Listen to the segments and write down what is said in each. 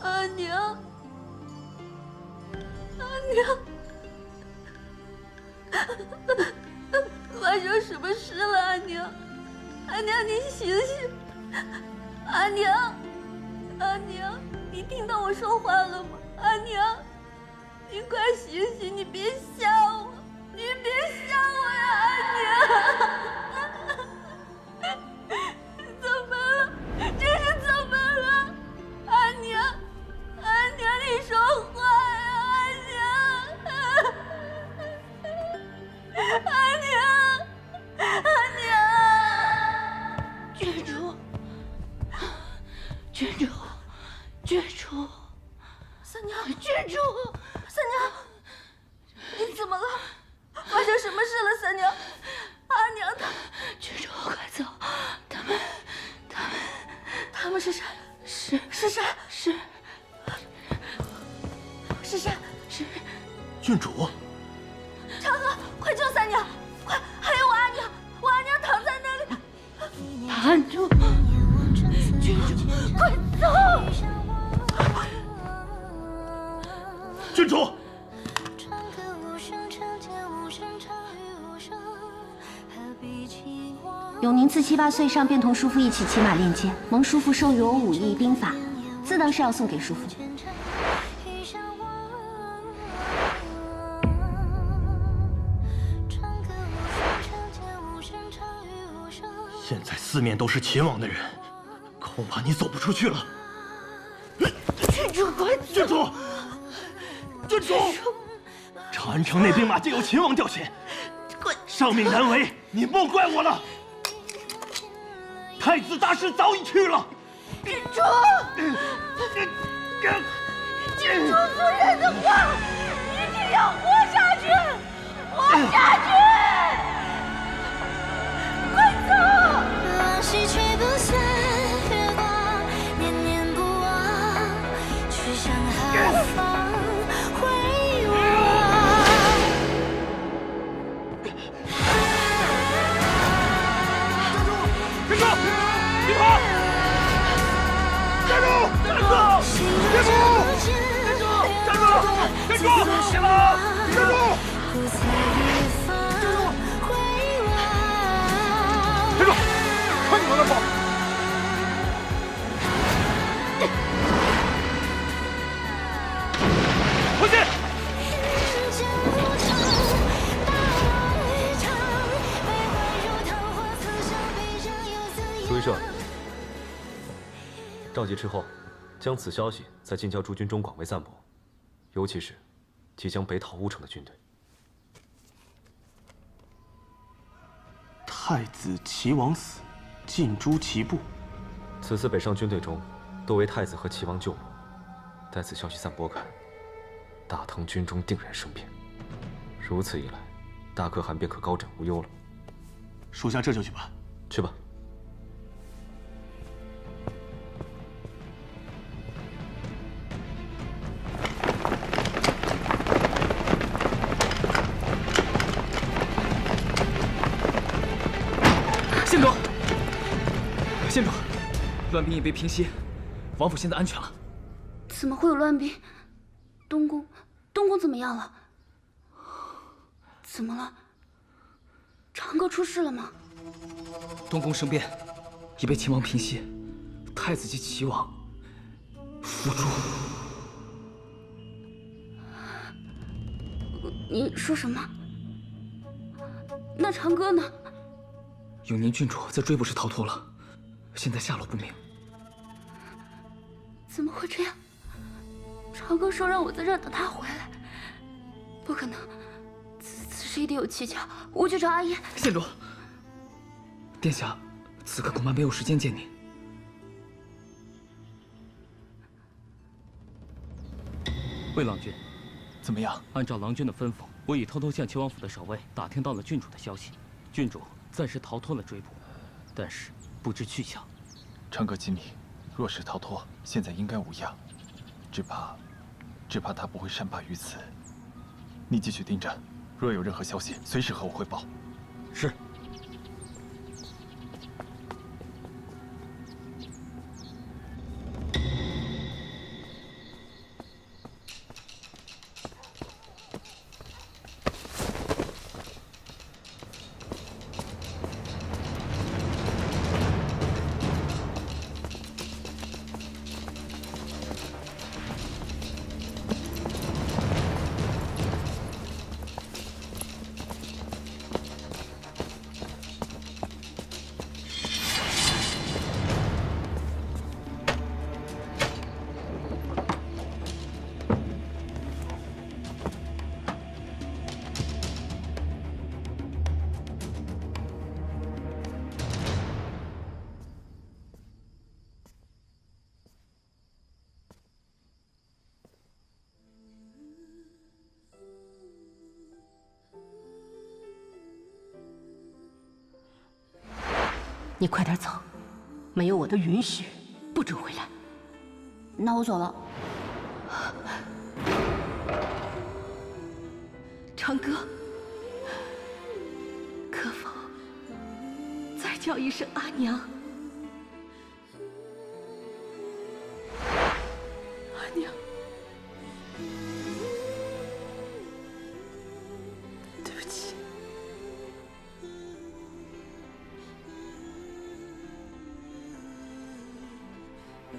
阿娘，阿娘，发生什么事了？阿娘，阿娘，你醒醒！阿娘，阿娘，你听到我说话了吗？阿娘，你快醒醒！你别吓我，你别吓我呀，阿娘！怎么了？这是怎么了？阿娘，阿娘，你说话呀，阿娘！阿娘，郡主，郡主，郡主，三娘，郡主，三娘，你怎么了？发生什么事了，三娘？阿娘她，郡主，快走！他们是谁？是谁？是谁？郡主，长河，快救三娘！快，还有我阿娘，我阿娘躺在那里。站住！郡主，快走！郡主，永宁自7、8岁上便同叔父一起骑马练剑，蒙叔父授予我武艺兵法，自当是要送给叔父。现在四面都是秦王的人，恐怕你走不出去了。郡主，快走！郡主，郡主，长安城内兵马皆由秦王调遣，上命难违，你莫怪我了。太子大师早已去了。郡主，郡主夫人的话，一定要活下去，活下去！快走！往昔吹不散月光，念念不忘，去向何方回望？站住！别跑！站住！站住！别跑！站住！站住！别跑！站住！不在远方回望。站住！快点往那跑！回去！苏医生，召集之后，将此消息在近郊诸军中广为散播，尤其是即将北讨乌城的军队。太子齐王死，尽诛齐部。此次北上军队中，多为太子和齐王旧部。待此消息散播开，大唐军中定然生变。如此一来，大可汗便可高枕无忧了。属下这就去办。去吧。县主，县主，乱兵已被平息，王府现在安全了。怎么会有乱兵？东宫怎么样了？怎么了？长歌出事了吗？东宫生变已被秦王平息，太子及齐王伏诛。你说什么？那长歌呢？永宁郡主在追捕时逃脱了，现在下落不明。怎么会这样？长歌说让我在这等他回来，不可能，此事一定有蹊跷。我去找阿燕。县主，殿下此刻恐怕没有时间见您。魏郎君，怎么样？按照郎君的吩咐，我已偷偷向齐王府的守卫打听到了郡主的消息。郡主暂时逃脱了追捕，但是不知去向。长歌机密，若是逃脱，现在应该无恙，只怕他不会善罢于此。你继续盯着，若有任何消息，随时和我汇报。是。你快点走，没有我的允许，不准回来。那我走了。长歌，可否再叫一声阿娘？阿娘，对不起。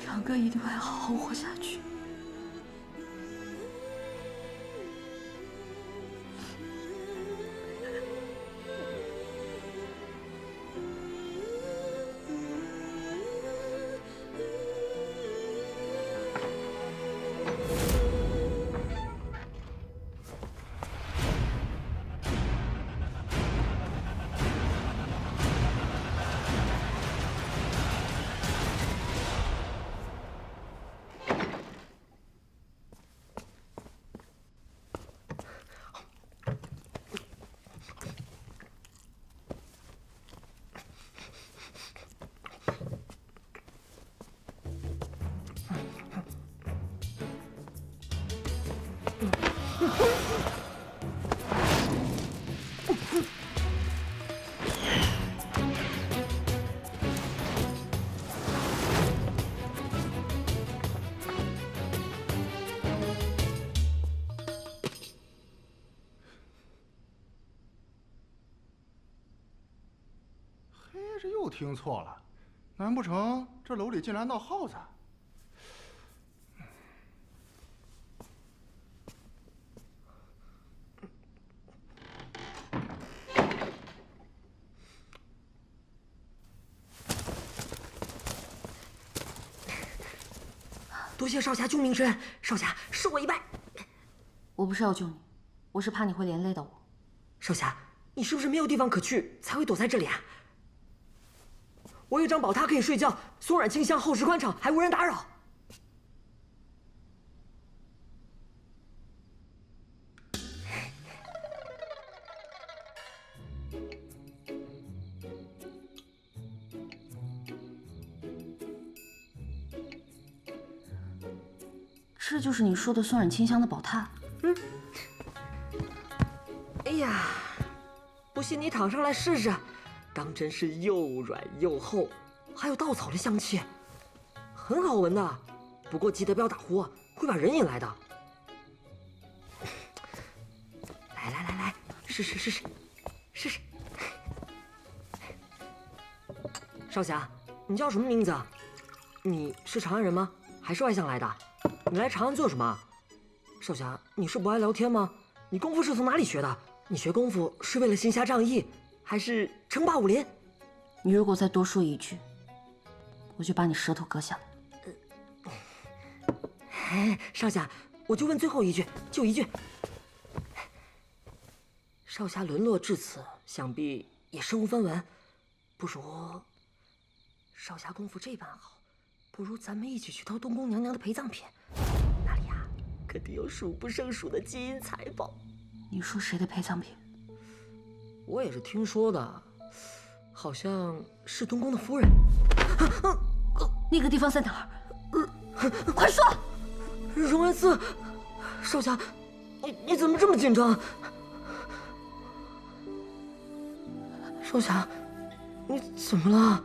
长歌一定会好好活下去。这又听错了，难不成这楼里竟然闹耗子？多谢少侠救命之恩，少侠恕我一拜。我不是要救你，我是怕你会连累到我。少侠，你是不是没有地方可去，才会躲在这里啊？我有张宝榻可以睡觉，松软清香，厚实宽敞，还无人打扰。这就是你说的松软清香的宝榻？嗯。哎呀，不信你躺上来试试。当真是又软又厚，还有稻草的香气，很好闻的。不过记得不要打呼，会把人引来的。来，试试。少侠，你叫什么名字？你是长安人吗？还是外乡来的？你来长安做什么？少侠，你是不爱聊天吗？你功夫是从哪里学的？你学功夫是为了行侠仗义，还是称霸武林？你如果再多说一句，我就把你舌头割下来。少侠，我就问最后一句，就一句。少侠沦落至此，想必也身无分文，不如少侠功夫这般好，不如咱们一起去偷东宫娘娘的陪葬品，那里呀，肯定有数不胜数的金银财宝。你说谁的陪葬品？我也是听说的，好像是东宫的夫人。那个地方在哪儿？快说！荣安寺。少侠，你怎么这么紧张？少侠，你怎么了？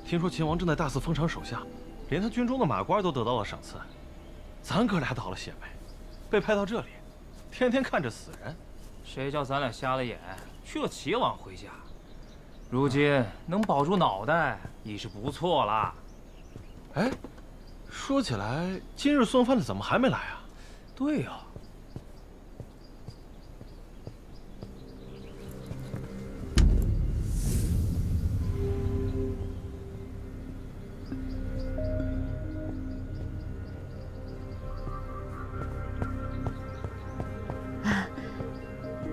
听说秦王正在大肆封赏手下，连他军中的马官都得到了赏赐，咱哥俩倒了血霉，被派到这里，天天看着死人。谁叫咱俩瞎了眼，去了齐王麾下？如今能保住脑袋已是不错了。哎，说起来，今日送饭的怎么还没来啊？对呀。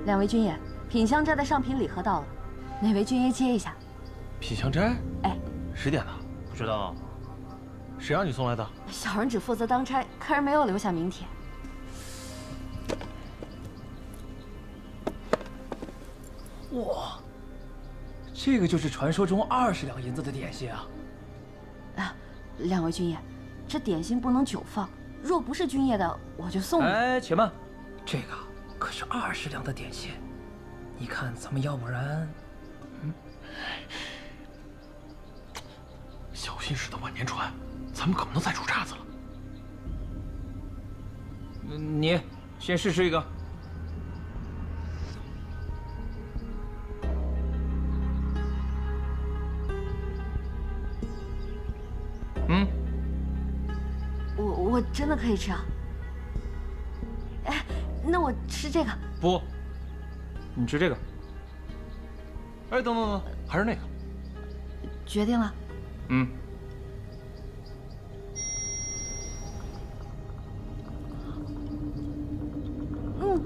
两位军爷，品香斋的上品礼盒到了。哪位军爷接一下？品香斋。哎，10点呢？不知道。谁让你送来的？小人只负责当差，客人没有留下名帖。哇，这个就是传说中20两银子的点心啊！啊，两位军爷，这点心不能久放，若不是军爷的，我就送你。哎，且慢，这个可是20两的点心，你看咱们要不然，小心驶得万年船，咱们可不能再出岔子了。你先试吃一个。我真的可以吃啊？哎，那我吃这个。不，你吃这个。哎，等，还是那个。决定了。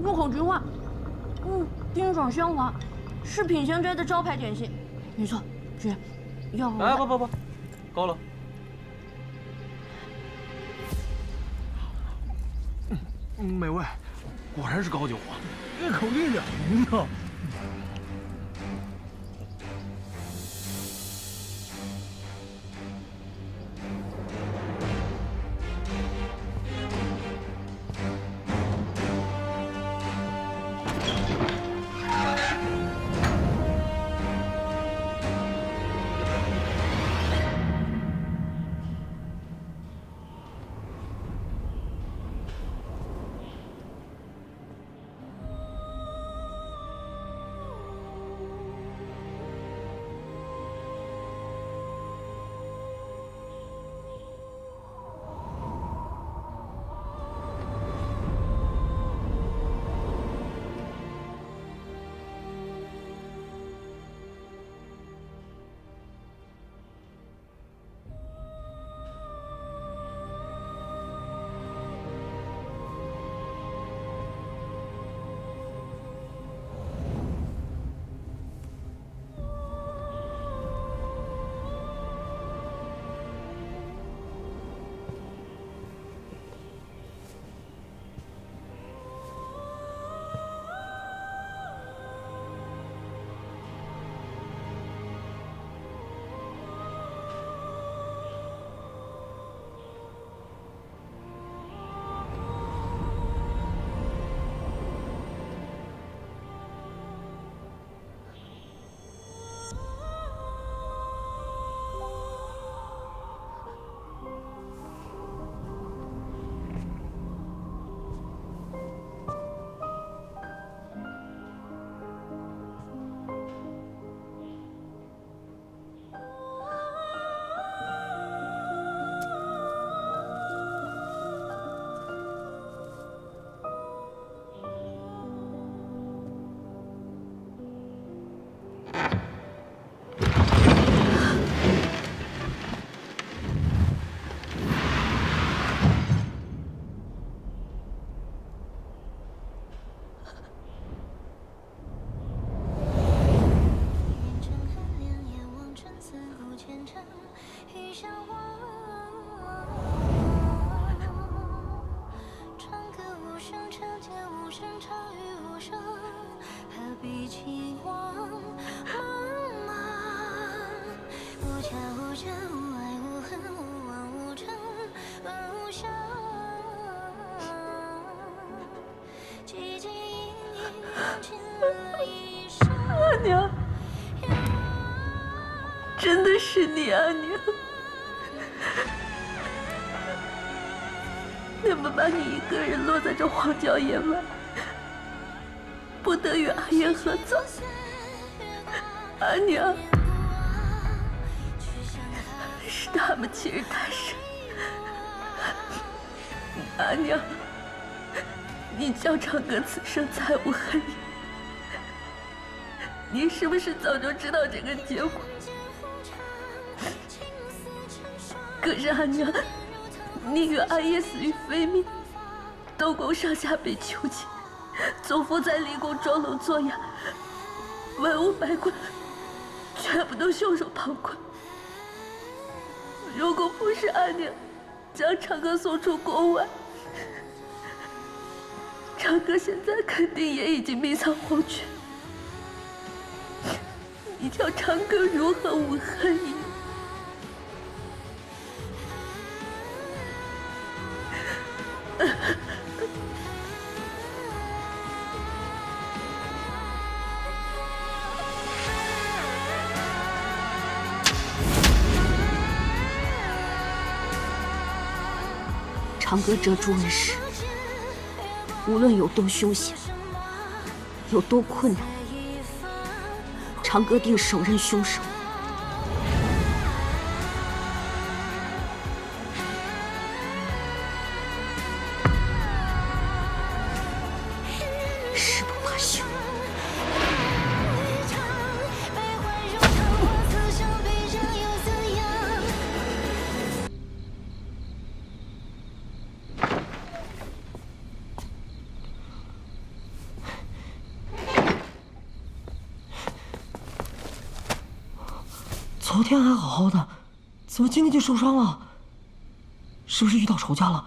入口即化，冰爽香滑，是品香斋的招牌点心。没错，军爷，要不……哎，不，够了。美味，果然是高酒啊！一口1两银子。阿娘，真的是你，阿娘。那么把你一个人落在这荒郊野外，不得与阿爷合奏，阿娘，是他们欺人太甚。阿娘，你叫长歌此生再无恨意，你是不是早就知道这个结果？可是阿娘，你与阿爷死于非命，东宫上下被囚禁，祖父在离宫装聋作哑，文武百官全部都袖手旁观。如果不是阿娘将长歌送出国外，长歌现在肯定也已经命丧黄泉。你叫长歌如何无恨意？长歌这诸恩师，无论有多凶险，有多困难，长歌定手刃凶手。誓不罢休。昨天还好好的，怎么今天就受伤了？是不是遇到仇家了？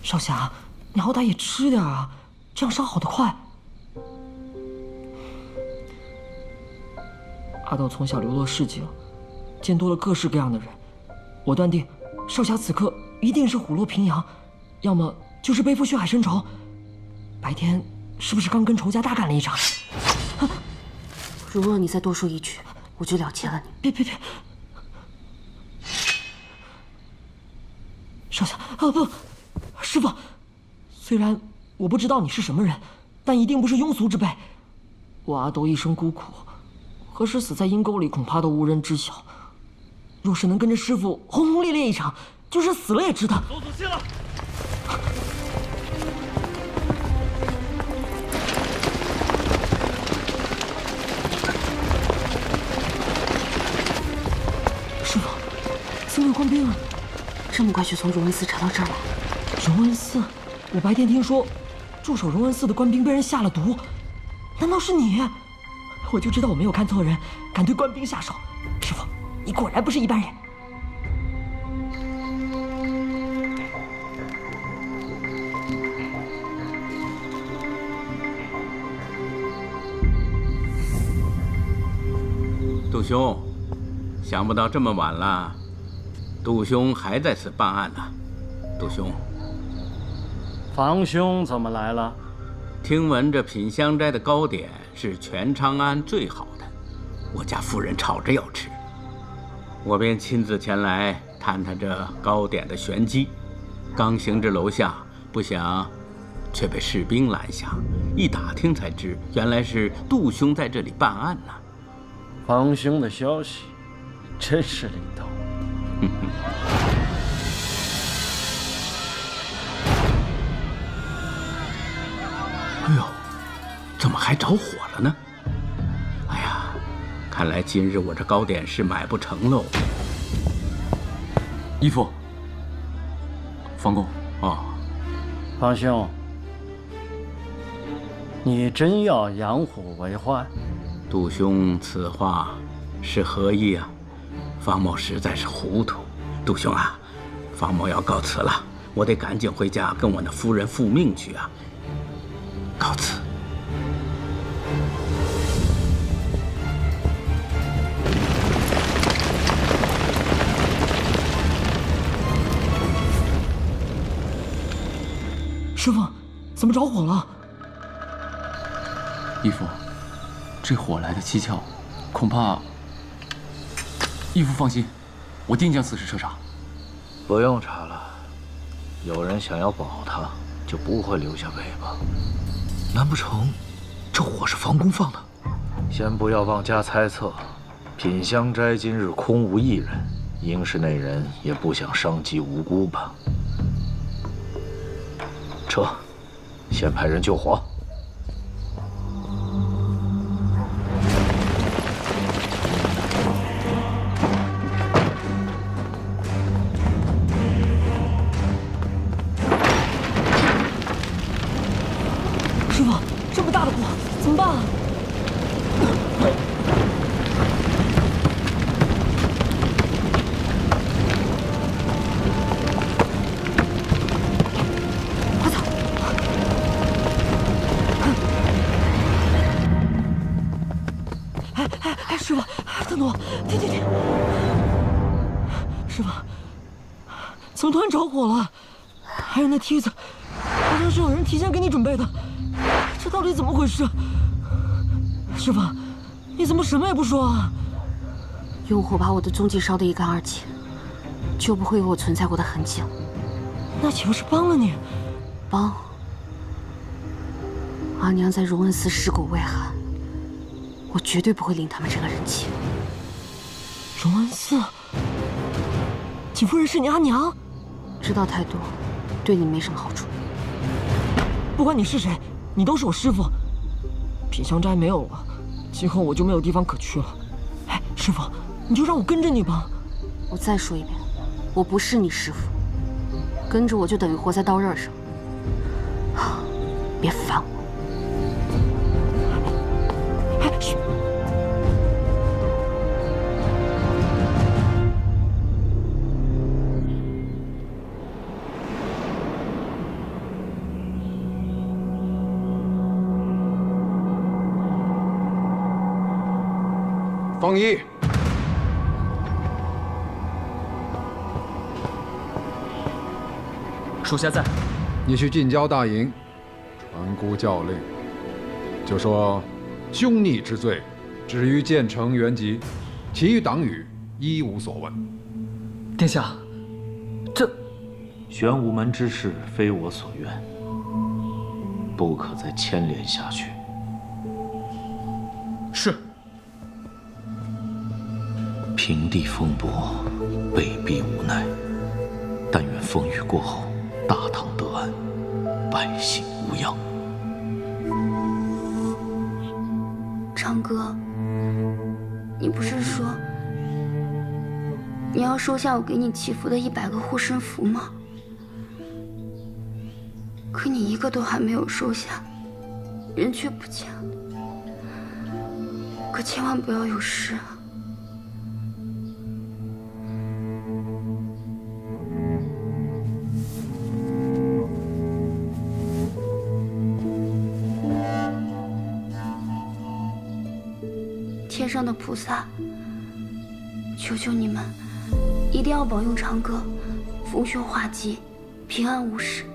少侠，你好歹也吃点啊，这样伤好得快。阿道从小流落市井，见多了各式各样的人，我断定少侠此刻一定是虎落平阳，要么就是背负血海深仇。白天是不是刚跟仇家大干了一场？如若你再多说一句，我就了结了你。别！少侠，不，师傅，虽然我不知道你是什么人，但一定不是庸俗之辈。我阿斗一生孤苦，何时死在阴沟里，恐怕都无人知晓。若是能跟着师傅轰轰烈烈一场，就是死了也值得。走仔细了。师傅，怎么有官兵啊？这么快就从荣恩寺查到这儿了？荣恩寺？我白天听说，驻守荣恩寺的官兵被人下了毒，难道是你？我就知道我没有看错人，敢对官兵下手。师傅，你果然不是一般人。杜兄，想不到这么晚了，杜兄还在此办案呢。杜兄，房兄怎么来了？听闻这品香斋的糕点是全长安最好的，我家夫人吵着要吃，我便亲自前来探探这糕点的玄机。刚行至楼下，不想却被士兵拦下，一打听才知，原来是杜兄在这里办案呢。房兄的消息真是灵通。哎呦，怎么还着火了呢？哎呀，看来今日我这糕点是买不成喽。义父，房公。哦，房兄，你真要养虎为患？杜兄此话是何意啊？方某实在是糊涂。杜兄啊，方某要告辞了，我得赶紧回家跟我那夫人复命去啊。告辞。师傅，怎么着火了？义父，这火来的蹊跷，恐怕……义父放心，我定将此事彻查。不用查了，有人想要保他，就不会留下尾巴。难不成这火是房公放的？先不要妄加猜测，品香斋今日空无一人，应是那人也不想伤及无辜吧。撤，先派人救火。师傅，这么大的火，丹奴，停！师傅，怎么突然着火了？还有那梯子，好像是有人提前给你准备的，这到底怎么回事？师傅，你怎么什么也不说啊？用火把我的踪迹烧得一干二净，就不会有我存在过的痕迹了。那岂不是帮了你？帮？阿娘在荣恩寺尸骨未寒，我绝对不会领他们这个人情。荣恩寺，锦夫人是你阿娘？知道太多，对你没什么好处。不管你是谁，你都是我师傅。品香斋没有了，今后我就没有地方可去了。哎，师傅，你就让我跟着你吧。我再说一遍，我不是你师傅，跟着我就等于活在刀刃上。别烦我。哎，嘘。方一，属下在。你去近郊大营，传姑教令，就说凶逆之罪，止于建成原籍，其余党羽一无所问。殿下，这玄武门之事非我所愿，不可再牵连下去。是。平地风波，被逼无奈。但愿风雨过后，大唐得安，百姓无恙。长哥，你不是说你要收下我给你祈福的100个护身符吗？可你一个都还没有收下，人却不见了。可千万不要有事啊！天上的菩萨，求求你们，一定要保佑长歌逢凶化吉，平安无事。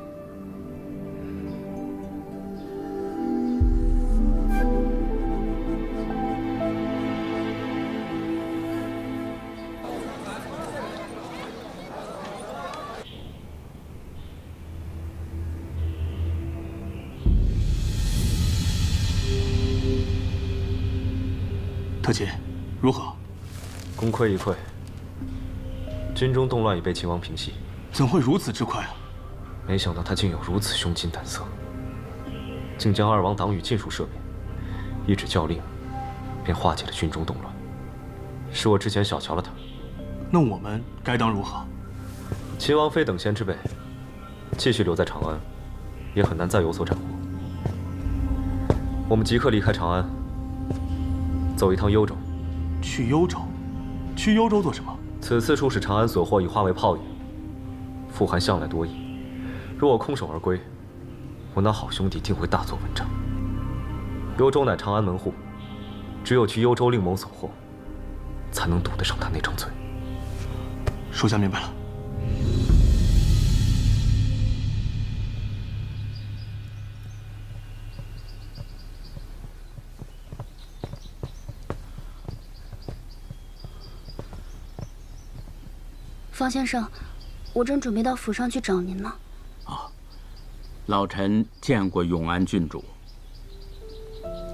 特勤，如何？功亏一篑。军中动乱已被秦王平息。怎会如此之快啊？没想到他竟有如此胸襟胆色，竟将2王党羽尽数赦免，一纸教令，便化解了军中动乱。是我之前小瞧了他。那我们该当如何？秦王非等闲之辈，继续留在长安，也很难再有所斩获。我们即刻离开长安，走一趟幽州。去幽州？去幽州做什么？此次出使长安所获已化为泡影。富含向来多疑，若我空手而归，我那好兄弟定会大做文章。幽州乃长安门户，只有去幽州令某所获，才能堵得上他那张嘴。属下明白了。方先生，我正准备到府上去找您呢。啊，老臣见过永安郡主。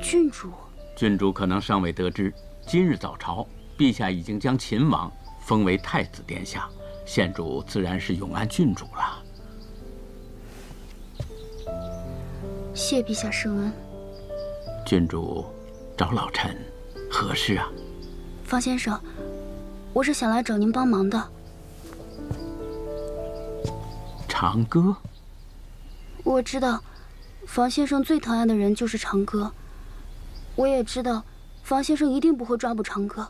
郡主？郡主可能尚未得知，今日早朝，陛下已经将秦王封为太子殿下，县主自然是永安郡主了。谢陛下圣恩。郡主找老臣何事啊？方先生，我是想来找您帮忙的。长歌，我知道，房先生最疼爱的人就是长歌。我也知道，房先生一定不会抓捕长歌，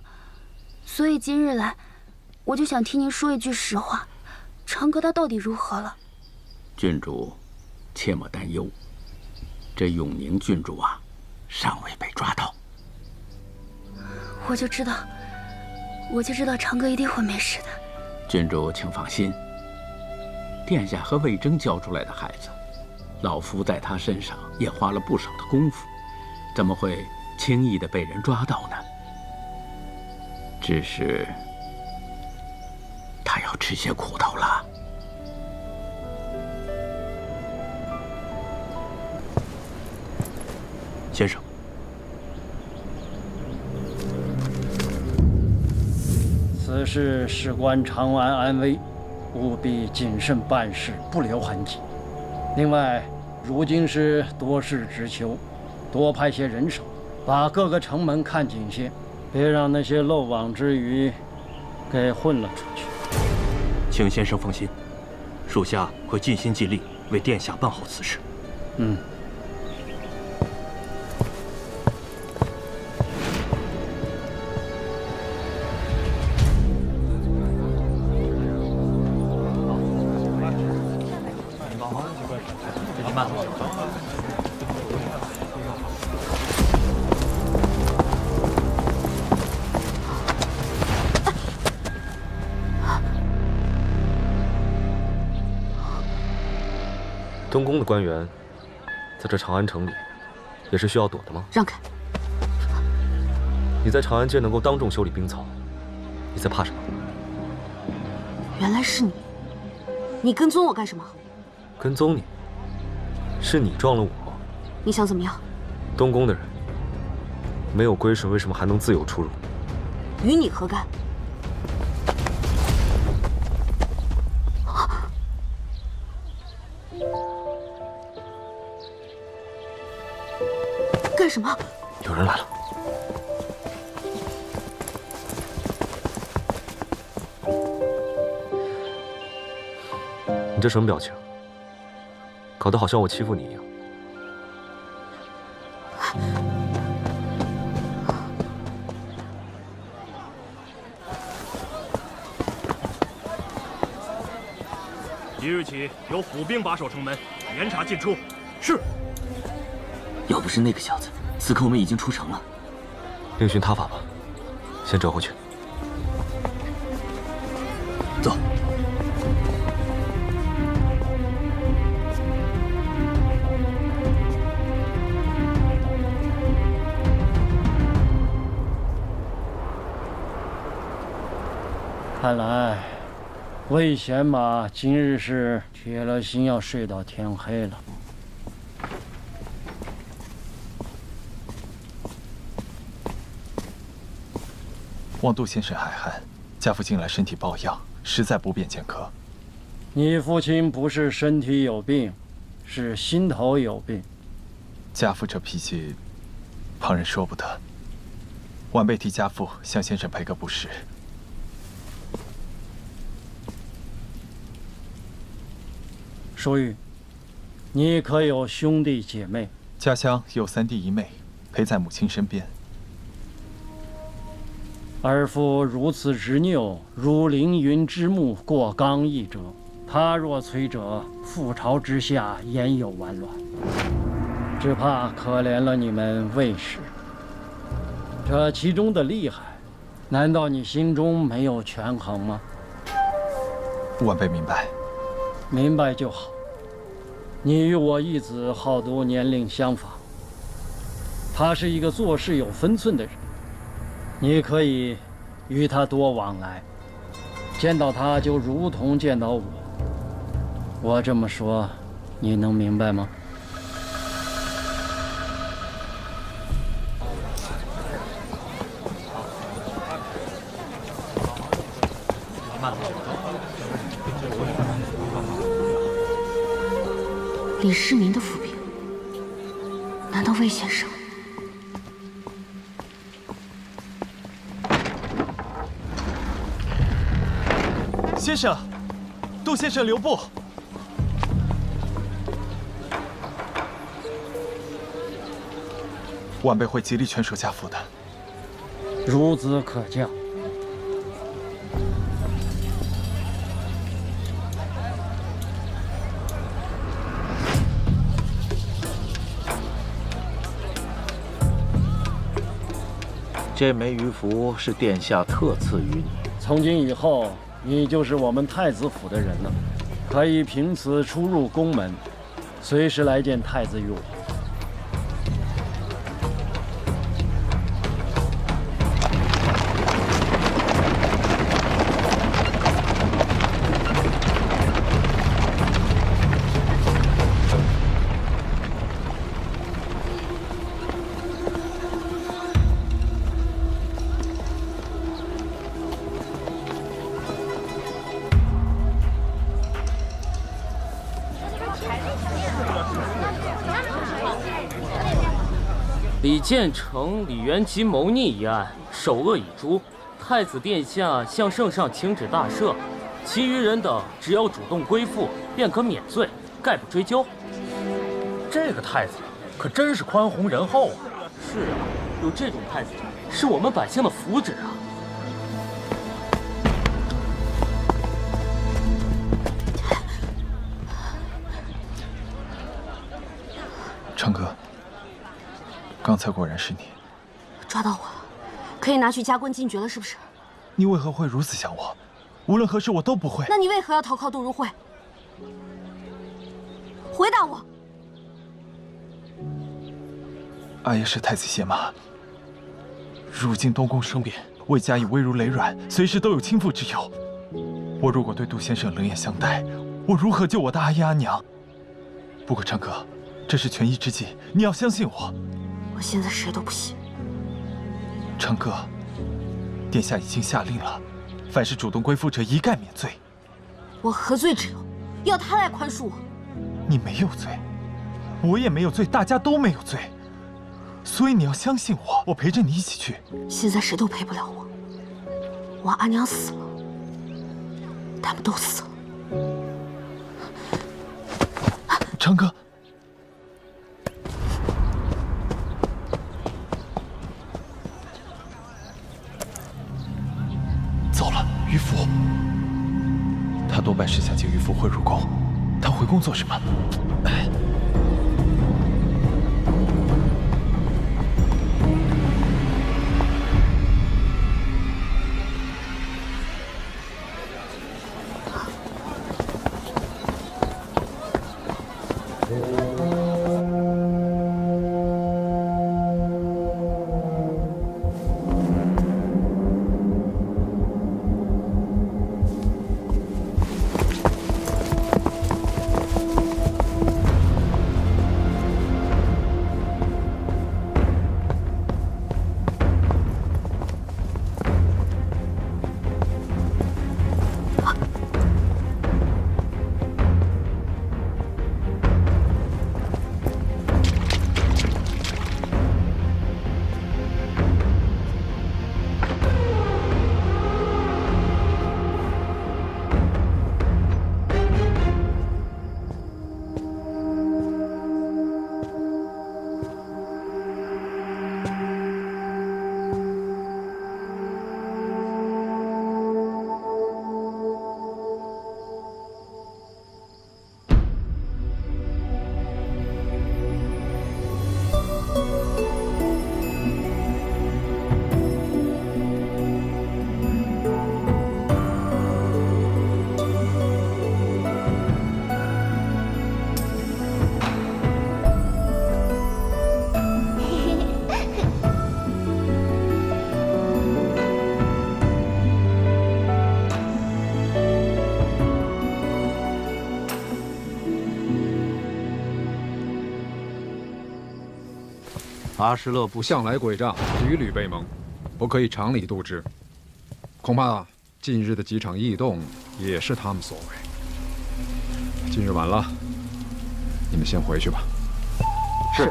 所以今日来，我就想听您说一句实话，长歌他到底如何了？郡主，切莫担忧，这永宁郡主啊，尚未被抓到。我就知道，我就知道长歌一定会没事的。郡主请放心，殿下和魏征教出来的孩子，老夫在他身上也花了不少的功夫，怎么会轻易的被人抓到呢？只是他要吃些苦头了。先生，此事事关长安安危，务必谨慎办事，不留痕迹。另外，如今是多事之秋，多派些人手，把各个城门看紧些，别让那些漏网之鱼给混了出去。请先生放心，属下会尽心尽力为殿下办好此事。嗯。东宫的官员，在这长安城里，也是需要躲的吗？让开！你在长安街能够当众修理兵曹，你在怕什么？原来是你，你跟踪我干什么？跟踪你？是你撞了我？你想怎么样？东宫的人没有归顺，为什么还能自由出入？与你何干？干什么？有人来了。你这什么表情？搞得好像我欺负你一样。即日起，由府兵把守城门，严查进出。是。要不是那个小子，此刻我们已经出城了。另寻他法吧，先折回去。走。看来，魏贤马今日是铁了心要睡到天黑了。望杜先生海涵，家父近来身体抱恙，实在不便见客。你父亲不是身体有病，是心头有病。家父这脾气，旁人说不得。晚辈替家父向先生赔个不是。淑玉，你可有兄弟姐妹？家乡有3弟1妹，陪在母亲身边。儿父如此执拗，如凌云之目，过刚毅者，他若摧者，覆巢之下，焉有完卵？只怕可怜了你们魏氏。这其中的厉害，难道你心中没有权衡吗？晚辈明白。明白就好。你与我义子好多年龄相仿，他是一个做事有分寸的人。你可以与他多往来，见到他就如同见到我。我这么说，你能明白吗？李世民的府兵，难道魏先生？先生，杜先生留步。晚辈会极力劝说家父的。孺子可教。这枚鱼符是殿下特赐予你。从今以后，你就是我们太子府的人了，可以凭此出入宫门，随时来见太子与我。 李建成、李元吉谋逆一案，首恶已诛，太子殿下向圣上请旨大赦，其余人等只要主动归附，便可免罪，概不追究。这个太子可真是宽宏仁厚啊！是啊，有这种太子，是我们百姓的福祉啊！ 长歌，刚才果然是你，抓到我了，可以拿去加官进爵了，是不是？你为何会如此想我？无论何时我都不会。那你为何要投靠杜如晦？回答我。阿爷是太子谢马，如今东宫生变，魏家已危如累卵，随时都有倾覆之忧。我如果对杜先生冷眼相待，我如何救我的阿姨阿娘？不过长歌，这是权宜之计，你要相信我。我现在谁都不信。长歌，殿下已经下令了，凡是主动归附者一概免罪。我何罪之有？要他来宽恕我？你没有罪，我也没有罪，大家都没有罪。所以你要相信我，我陪着你一起去。现在谁都陪不了我。我阿娘死了，他们都死了。长歌。 走了，渔夫。他多半是想借渔夫会入宫。他回宫做什么？阿什勒部向来诡诈，屡屡被蒙，不可以常理度之。恐怕近日的几场异动也是他们所为。今日晚了，你们先回去吧。是。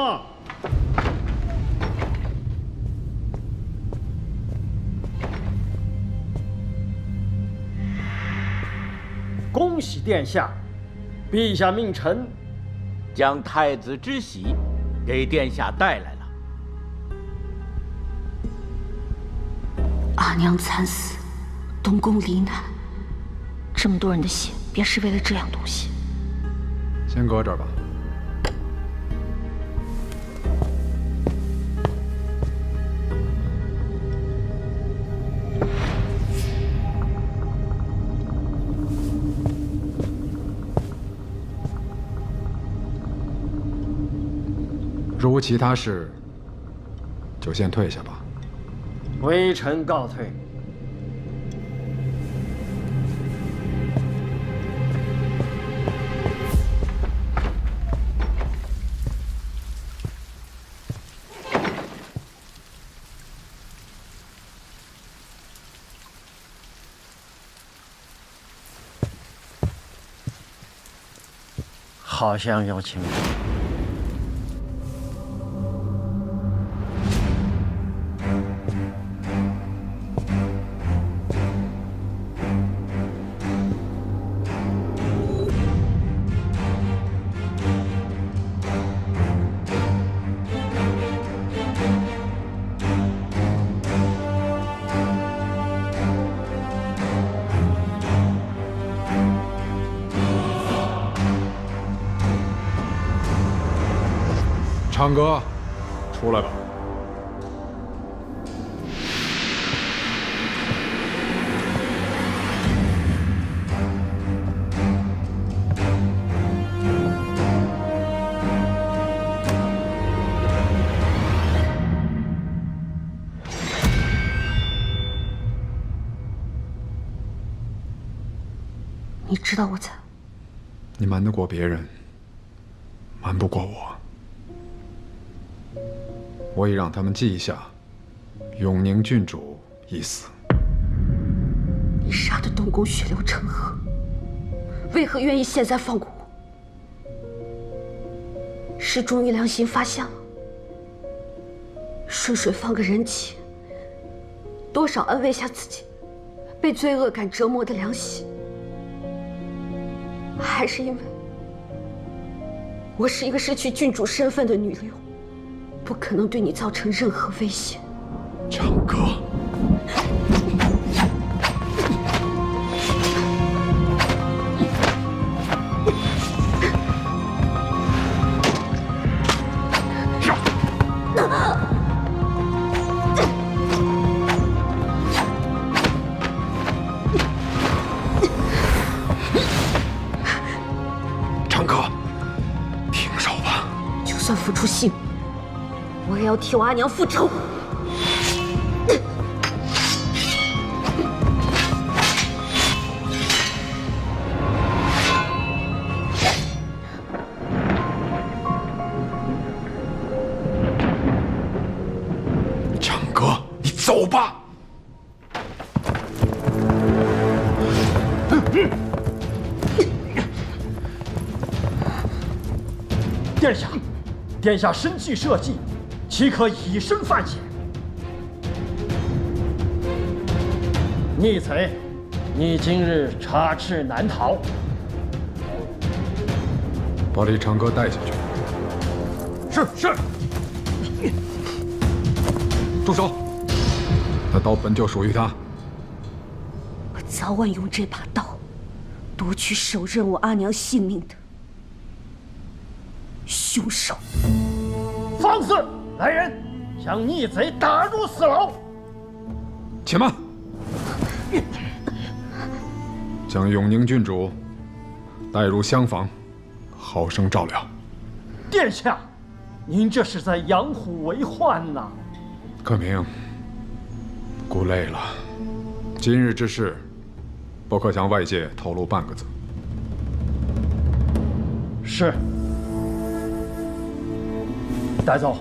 王。恭喜殿下，陛下命臣将太子之喜给殿下带来了。阿娘惨死，东宫罹难，这么多人的血，便是为了这样东西。先搁这儿吧。如无其他事，就先退下吧。微臣告退。好像有情况。昌哥，出来吧。你知道我在？你瞒得过别人，瞒不过我。我已让他们记下永宁郡主一死。你杀得东宫血流成河，为何愿意现在放过我？是终于良心发现了，顺水放个人情，多少安慰下自己被罪恶感折磨的良心，还是因为我是一个失去郡主身份的女流，不可能对你造成任何威胁。昌哥，昌哥，停手吧！就算付出性命，我也要替我阿娘复仇。昌哥，你走吧。殿下，殿下身具社稷，岂可以身犯险？逆贼，你今日插翅难逃。把李长歌带下去。是。住手！那刀本就属于他。我早晚用这把刀夺取手刃我阿娘性命的凶手。放肆！来人，将逆贼打入死牢。且慢！将永宁郡主带入厢房，好生照料。殿下，您这是在养虎为患呐！克明，孤累了。今日之事，不可向外界透露半个字。是。带走。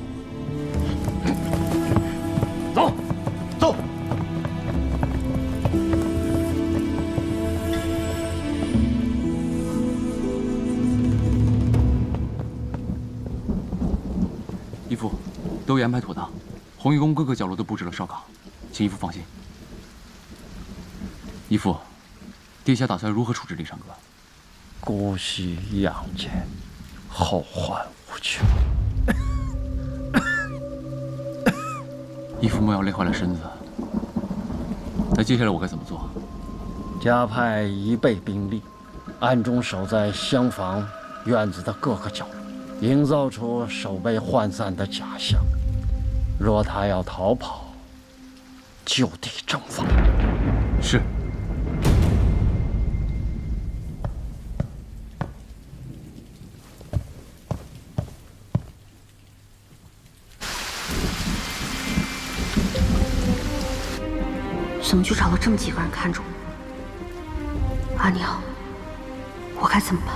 走。义父，都已安排妥当，红玉宫各个角落都布置了哨岗，请义父放心。义父，殿下打算如何处置令长歌？姑息养奸，后患无穷。义父莫要累坏了身子。那接下来我该怎么做？加派1倍兵力，暗中守在厢房、院子的各个角落，营造出守备涣散的假象。若他要逃跑，就地正法。是。总局找了这么几个人看着我，阿娘，我该怎么办？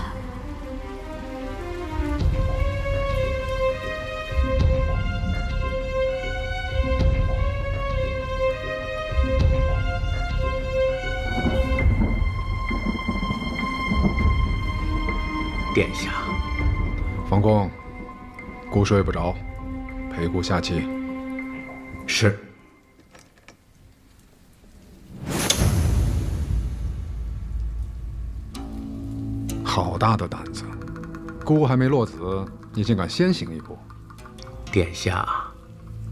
殿下，房公，孤睡不着，陪孤下棋。是。好大的胆子！孤还没落子，你竟敢先行一步！殿下，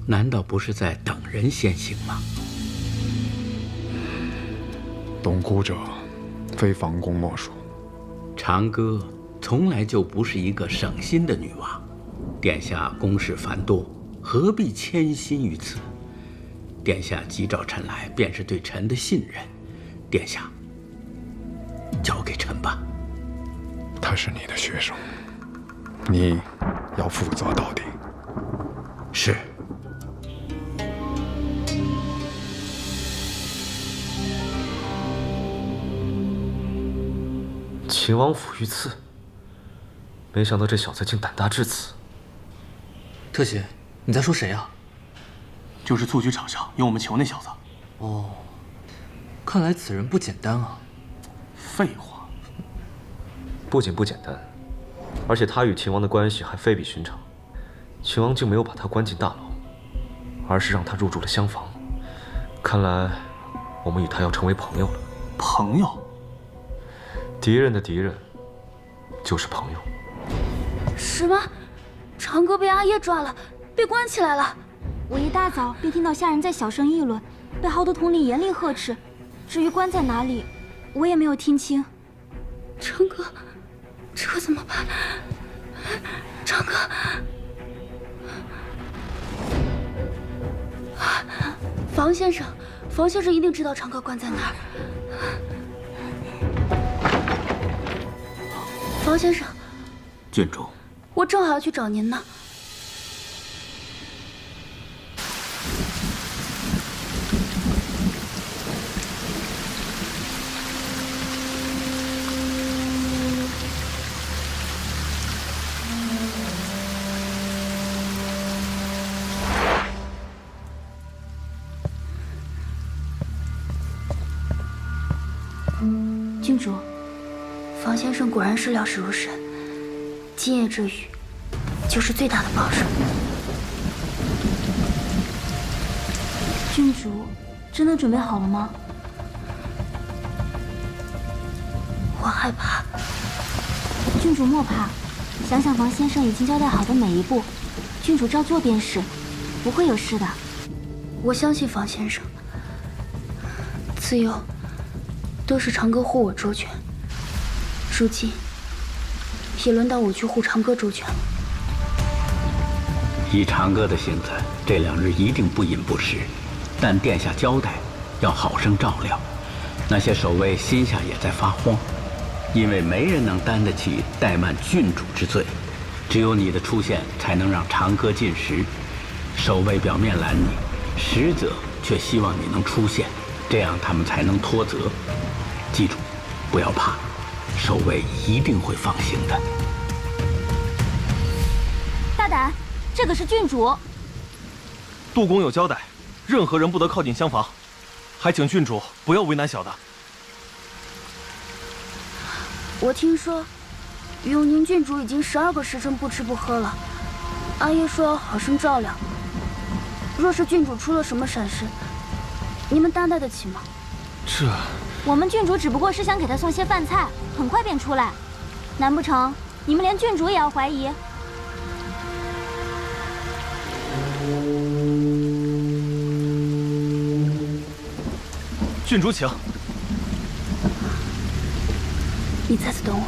难道不是在等人先行吗？懂孤者，非房公莫属。长歌从来就不是一个省心的女娃，殿下公事繁多，何必谦心于此？殿下急召臣来，便是对臣的信任。殿下，交给臣吧。他是你的学生，你要负责到底。是。秦王府御赐，没想到这小子竟胆大至此。特写，你在说谁啊？就是蹴鞠场上用我们求那小子。哦，看来此人不简单啊。废话。不仅不简单，而且他与秦王的关系还非比寻常。秦王竟没有把他关进大牢，而是让他入住了厢房。看来，我们与他要成为朋友了。朋友？敌人的敌人，就是朋友。什么？长歌被阿叶抓了，被关起来了。我一大早便听到下人在小声议论，被豪德统领严厉呵斥。至于关在哪里，我也没有听清。长歌。这可怎么办？长歌，房先生，房先生一定知道长歌关在哪儿。房先生，郡主，我正好要去找您呢。郡主，房先生果然是料事如神，今夜这雨就是最大的报酬。郡主，真的准备好了吗？我害怕。郡主莫怕，想想房先生已经交代好的每一步，郡主照做便是，不会有事的。我相信房先生。自幼都是长歌护我周全，如今也轮到我去护长歌周全了。以长歌的性子，这2日一定不饮不食，但殿下交代，要好生照料。那些守卫心下也在发慌，因为没人能担得起怠慢郡主之罪，只有你的出现才能让长歌进食。守卫表面拦你，实则却希望你能出现，这样他们才能脱责。记住，不要怕，守卫一定会放行的。大胆，这可是郡主。杜公有交代，任何人不得靠近厢房，还请郡主不要为难小的。我听说，永宁郡主已经12个时辰不吃不喝了，阿爷说要好生照料。若是郡主出了什么闪失，你们担待得起吗？这……我们郡主只不过是想给他送些饭菜，很快便出来。难不成你们连郡主也要怀疑？郡主请。你在此等我。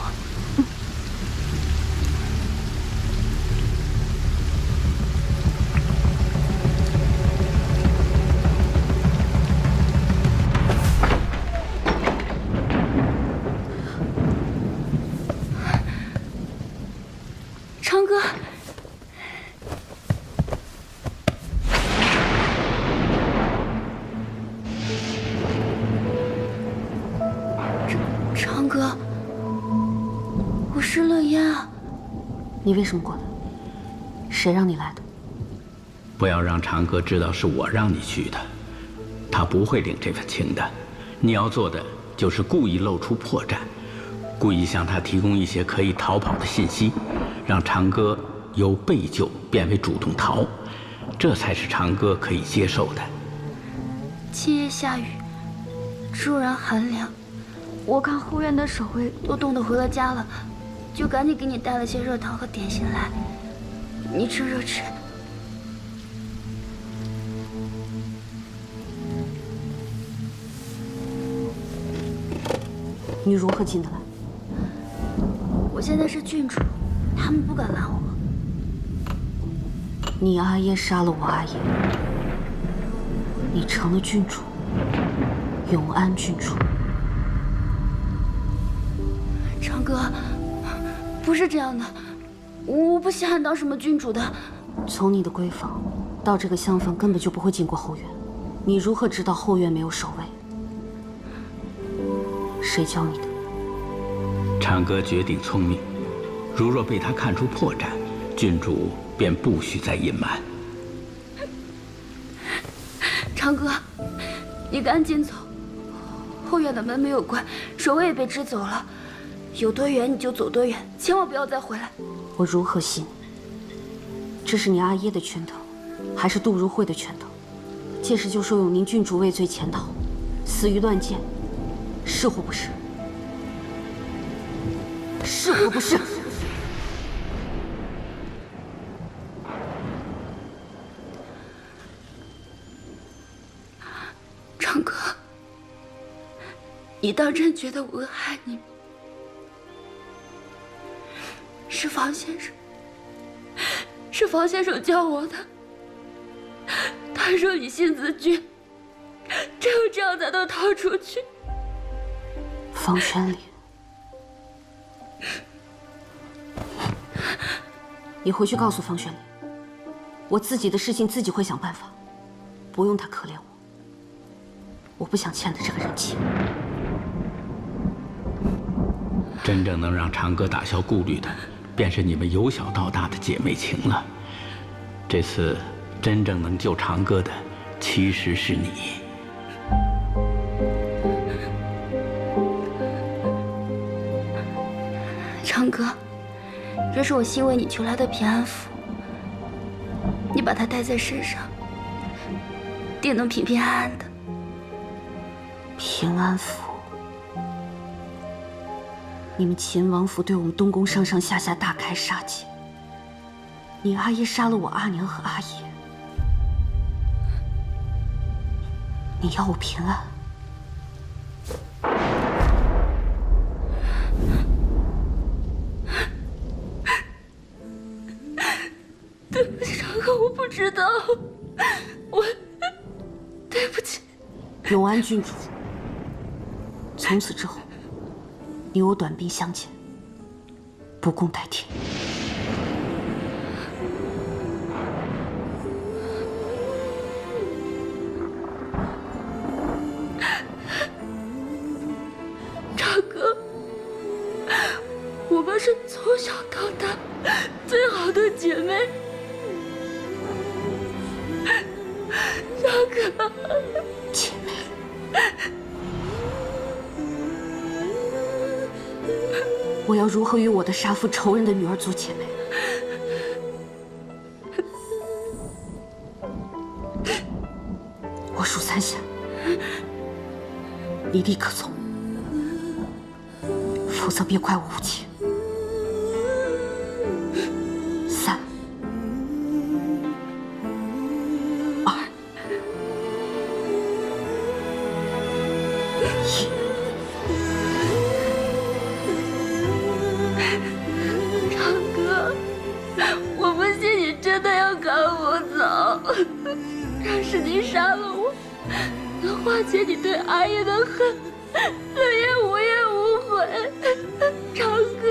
长歌，长歌，我是乐烟啊。你为什么过来？谁让你来的？不要让长歌知道是我让你去的，他不会领这份情的。你要做的就是故意露出破绽，故意向他提供一些可以逃跑的信息，让长歌由被救变为主动逃，这才是长歌可以接受的。今夜下雨，骤然寒凉，我看后院的守卫都冻得回了家了，就赶紧给你带了些热汤和点心来，你趁热吃。你如何进得来？我现在是郡主，他们不敢拦我。你阿耶杀了我阿爷，你成了郡主，永安郡主。长歌，不是这样的，我不稀罕当什么郡主的。从你的闺房到这个厢房，根本就不会经过后院，你如何知道后院没有守卫？谁教你的？长歌决定聪明，如若被他看出破绽，郡主便不许再隐瞒。长歌，你赶紧走，后院的门没有关，守卫也被支走了，有多远你就走多远，千万不要再回来。我如何信？这是你阿耶的圈套，还是杜如晦的圈套？届时就说永宁郡主畏罪潜逃，死于乱箭，是或不是？是或不是？长歌，你当真觉得我会害你吗？是房先生，是房先生教我的。他说你性子倔，只有这样才能逃出去。房玄龄，你回去告诉房玄龄，我自己的事情自己会想办法，不用他可怜我。我不想欠的这个人情。真正能让长歌打消顾虑的，便是你们由小到大的姐妹情了。这次真正能救长歌的，其实是你。长歌，这是我新为你求来的平安符，你把它带在身上，定能平平安安的。平安符，你们秦王府对我们东宫上上下下大开杀戒，你阿爷杀了我阿娘和阿爷，你要我平安？对不起，长歌，我不知道，对不起。永安郡主，从此之后，你我短兵相见，不共戴天。长歌，我们是从小到大最好的姐妹。长歌，姐妹。我要如何与我的杀父仇人的女儿做姐妹？数3下，离地可从，否则别怪我无情。3、2、1。长哥，我不信你真的要赶我走。要是你杀了我，能化解你对阿爷的恨，冷夜无怨无悔。长哥，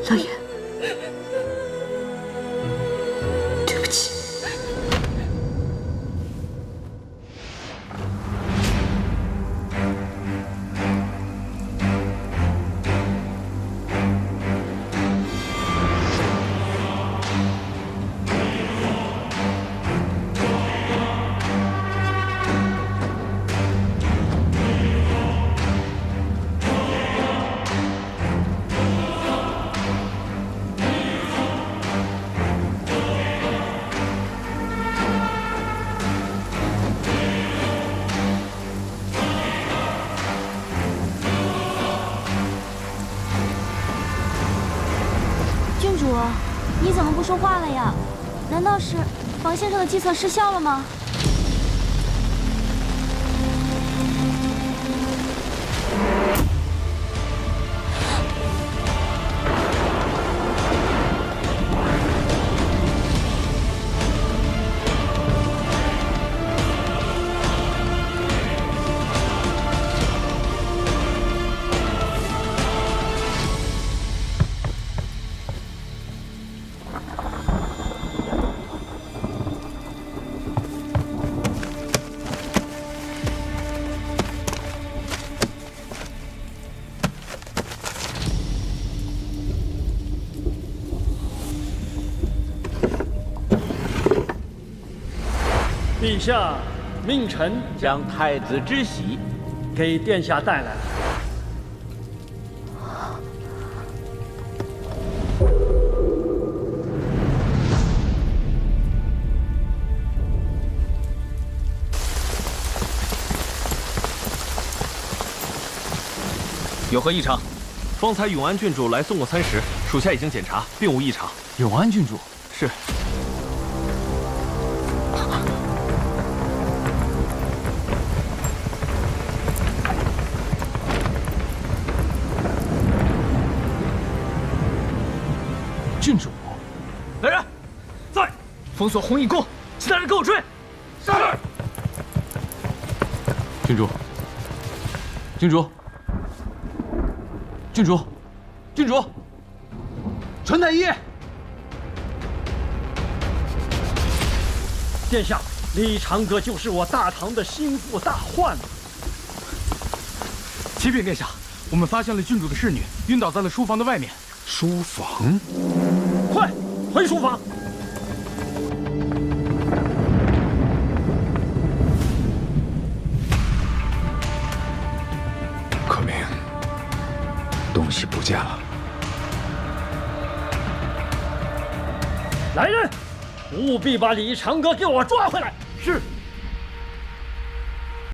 冷夜，对不起。郡主，你怎么不说话了呀？难道是房先生的计策失效了吗？陛下命臣将太子之玺给殿下带来了。有何异常？方才永安郡主来送过餐食，属下已经检查，并无异常。永安郡主是。郡主，来人，在封锁弘义宫，其他人跟我追。是。郡主，郡主，郡主，郡主，传太医。殿下，李长阁就是我大唐的心腹大患。启禀殿下，我们发现了郡主的侍女晕倒在了书房的外面。书房。快回书房！可明，东西不见了。来人，务必把李长阁给我抓回来！是。